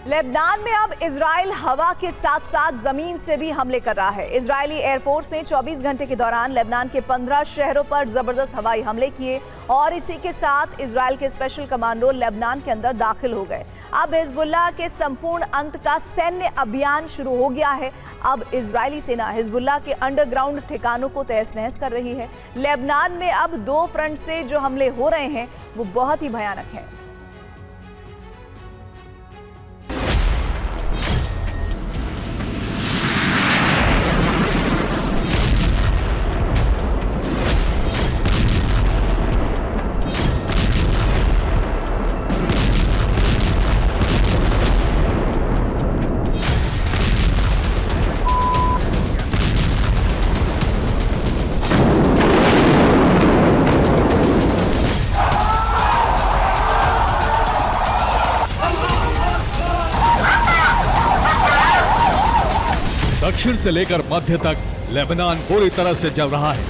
Lebanon में अब Israel हवा के साथ साथ जमीन से भी हमले कर रहा है। इजरायली एयरफोर्स ने 24 घंटे के दौरान लेबनान के 15 शहरों पर जबरदस्त हवाई हमले किए और इसी के साथ इजराइल के स्पेशल कमांडो लेबनान के अंदर दाखिल हो गए। अब हिजबुल्लाह के संपूर्ण अंत का सैन्य अभियान शुरू हो गया है। अब इजरायली सेना हिजबुल्लाह के अंडरग्राउंड ठिकानों को तहस नहस कर रही है। लेबनान में अब 2 फ्रंट से जो हमले हो रहे हैं वो बहुत ही भयानक हैं। दक्षिण से लेकर मध्य तक लेबनान पूरी तरह से जल रहा है।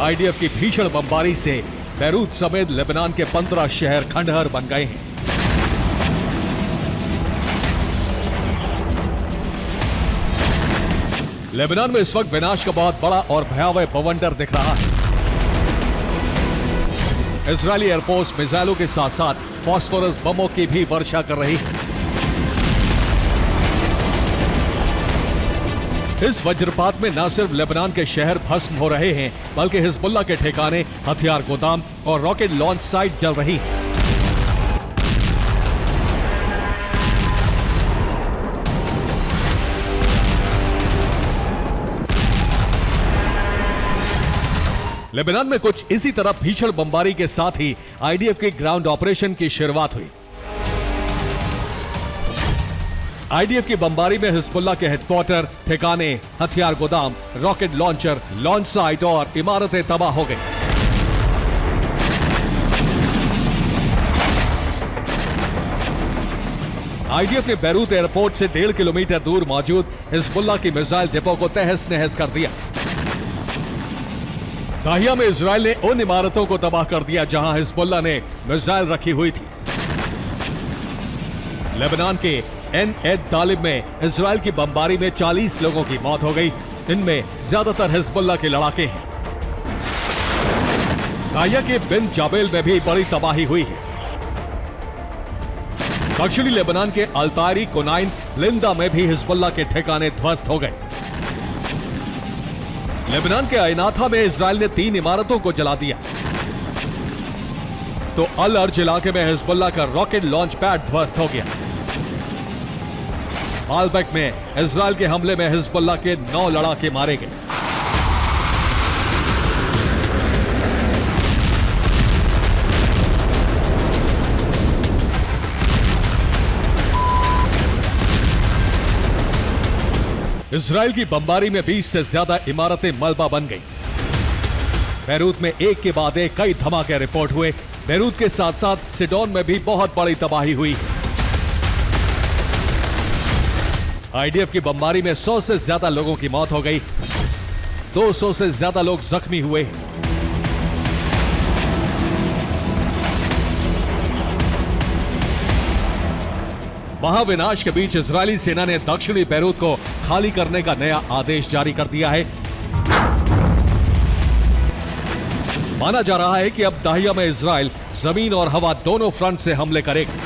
आईडीएफ की भीषण बमबारी से बैरूत समेत लेबनान के 15 शहर खंडहर बन गए हैं। लेबनान में इस वक्त विनाश का बहुत बड़ा और भयावह बवंडर दिख रहा है। इजरायली एयरफोर्स मिसाइलों के साथ साथ फास्फोरस बमों की भी वर्षा कर रही है। इस वज्रपात में न सिर्फ लेबनान के शहर भस्म हो रहे हैं, बल्कि हिजबुल्लाह के ठिकाने, हथियार गोदाम और रॉकेट लॉन्च साइट जल रही है। लेबनान में कुछ इसी तरह भीषण बमबारी के साथ ही आईडीएफ के ग्राउंड ऑपरेशन की शुरुआत हुई। आईडीएफ की बमबारी में हिजबुल्लाह के हेडक्वार्टर, ठिकाने, हथियार गोदाम, रॉकेट लॉन्चर, लॉन्च साइट और इमारतें तबाह हो गई। आईडीएफ ने बैरूत एयरपोर्ट से 1.5 किलोमीटर दूर मौजूद हिजबुल्लाह की मिसाइल डिपो को तहस नहस कर दिया। दाहिया में इजराइल ने उन इमारतों को तबाह कर दिया जहां हिजबुल्लाह ने मिसाइल रखी हुई थी। लेबनान के एन तालिब में इजराइल की बमबारी में 40 लोगों की मौत हो गई। इनमें ज्यादातर हिजबुल्लाह के लड़ाके हैं। दाहिया के बिन जाबेल में भी बड़ी तबाही हुई है। दक्षिणी लेबनान के अल्तारी, कोनाइन, लिंदा में भी हिजबुल्लाह के ठिकाने ध्वस्त हो गए। लेबनान के आयनाथा में इजराइल ने 3 इमारतों को जला दिया, तो अल अर्ज इलाके में हिजबुल्लाह का रॉकेट लॉन्च पैड ध्वस्त हो गया। बालबेक में इजराइल के हमले में हिजबुल्लाह के 9 लड़ाके मारे गए। इजराइल की बमबारी में 20 से ज्यादा इमारतें मलबा बन गई। बैरूत में एक के बाद एक कई धमाके रिपोर्ट हुए। बैरूत के साथ साथ सिडोन में भी बहुत बड़ी तबाही हुई। आईडीएफ की बमबारी में 100 से ज्यादा लोगों की मौत हो गई। 200 से ज्यादा लोग जख्मी हुए। महाविनाश के बीच इजरायली सेना ने दक्षिणी बैरूत को खाली करने का नया आदेश जारी कर दिया है। माना जा रहा है कि अब दाहिया में इजराइल जमीन और हवा दोनों फ्रंट से हमले करेगा।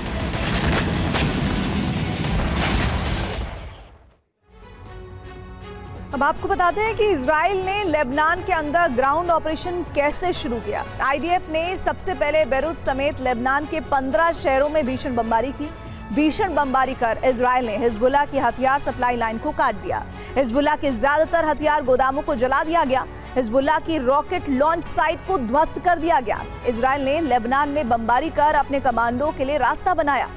अब आपको बताते हैं कि इजराइल ने लेबनान के अंदर ग्राउंड ऑपरेशन कैसे शुरू किया। आईडीएफ ने सबसे पहले बैरूत समेत लेबनान के 15 शहरों में भीषण बमबारी की। भीषण बमबारी कर इजराइल ने हिजबुल्लाह की हथियार सप्लाई लाइन को काट दिया। हिजबुल्लाह के ज्यादातर हथियार गोदामों को जला दिया गया। हिजबुल्लाह की रॉकेट लॉन्च साइट को ध्वस्त कर दिया गया। इजराइल ने लेबनान में बमबारी कर अपने कमांडो के लिए रास्ता बनाया।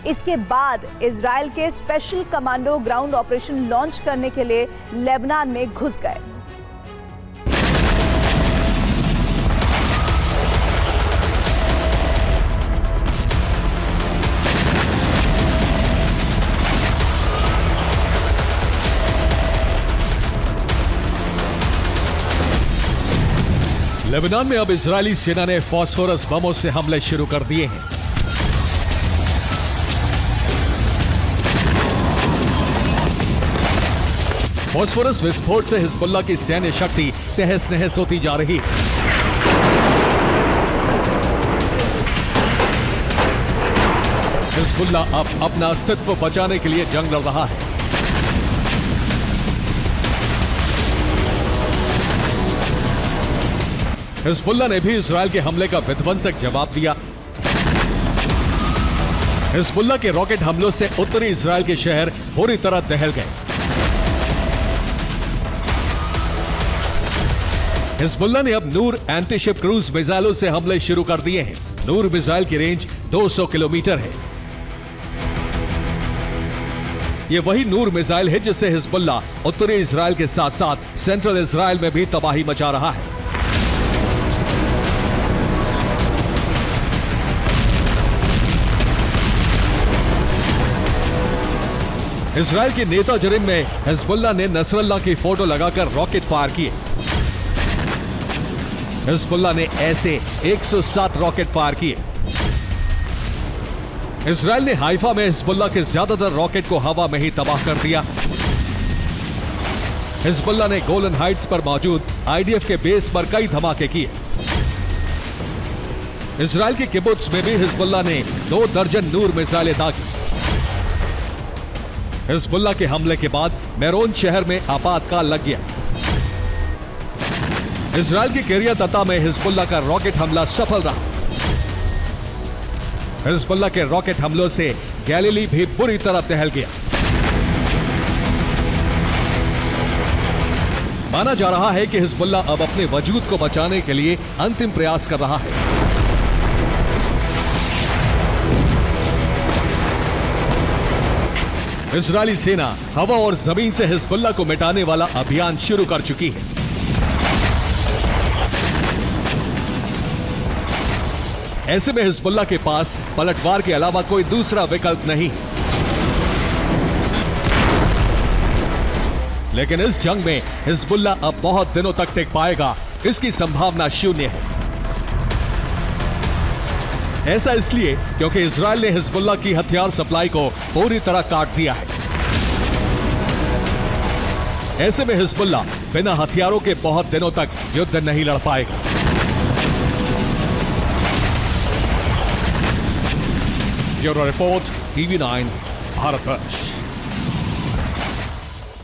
इसके बाद इजराइल के special commando ground operation launch करने के लिए लेबनान में घुस गए। लेबनान में अब इजरायली सेना ने फास्फोरस बमों से हमले शुरू कर दिए हैं। फास्फोरस विस्फोट से हिजबुल्लाह की सैन्य शक्ति तहस नहस होती जा रही है। हिजबुल्लाह अब अपना अस्तित्व बचाने के लिए जंग लड़ रहा है। हिजबुल्लाह ने भी इजरायल के हमले का विध्वंसक जवाब दिया। हिजबुल्लाह के रॉकेट हमलों से उत्तरी इजरायल के शहर पूरी तरह दहल गए। हिजबुल्लाह ने अब नूर एंटीशिप क्रूज मिसाइलों से हमले शुरू कर दिए हैं। नूर मिसाइल की रेंज 200 किलोमीटर है। यह वही नूर मिसाइल है जिससे हिजबुल्लाह उत्तरी इजरायल के साथ साथ सेंट्रल इजरायल में भी तबाही मचा रहा है। इजरायल के नेता जरीम में हिजबुल्लाह ने नसरल्लाह की फोटो लगाकर रॉकेट फायर किए। हिजबुल्लाह ने ऐसे 107 रॉकेट फायर किए। इजरायल ने हाइफा में हिजबुल्लाह के ज्यादातर रॉकेट को हवा में ही तबाह कर दिया। हिजबुल्लाह ने गोलन हाइट्स पर मौजूद आईडीएफ के बेस पर कई धमाके किए। इजरायल के किबुत्स में भी हिजबुल्लाह ने 2 दर्जन नूर मिसाइलें दागी। हिजबुल्लाह के हमले के बाद मेरोन शहर में आपातकाल लग गया। इजरायल के किरियत अता में हिजबुल्लाह का रॉकेट हमला सफल रहा। हिजबुल्लाह के रॉकेट हमलों से गैलिली भी बुरी तरह दहल गया। माना जा रहा है कि हिजबुल्लाह अब अपने वजूद को बचाने के लिए अंतिम प्रयास कर रहा है। इजरायली सेना हवा और जमीन से हिजबुल्लाह को मिटाने वाला अभियान शुरू कर चुकी है। ऐसे में हिजबुल्लाह के पास पलटवार के अलावा कोई दूसरा विकल्प नहीं। लेकिन इस जंग में हिजबुल्लाह अब बहुत दिनों तक टिक पाएगा, इसकी संभावना शून्य है। ऐसा इसलिए क्योंकि इजरायल ने हिजबुल्लाह की हथियार सप्लाई को पूरी तरह काट दिया है। ऐसे में हिजबुल्लाह बिना हथियारों के बहुत दिनों तक युद्ध नहीं लड़ पाएगा। Bureau report, TV9, Bharatvarsh.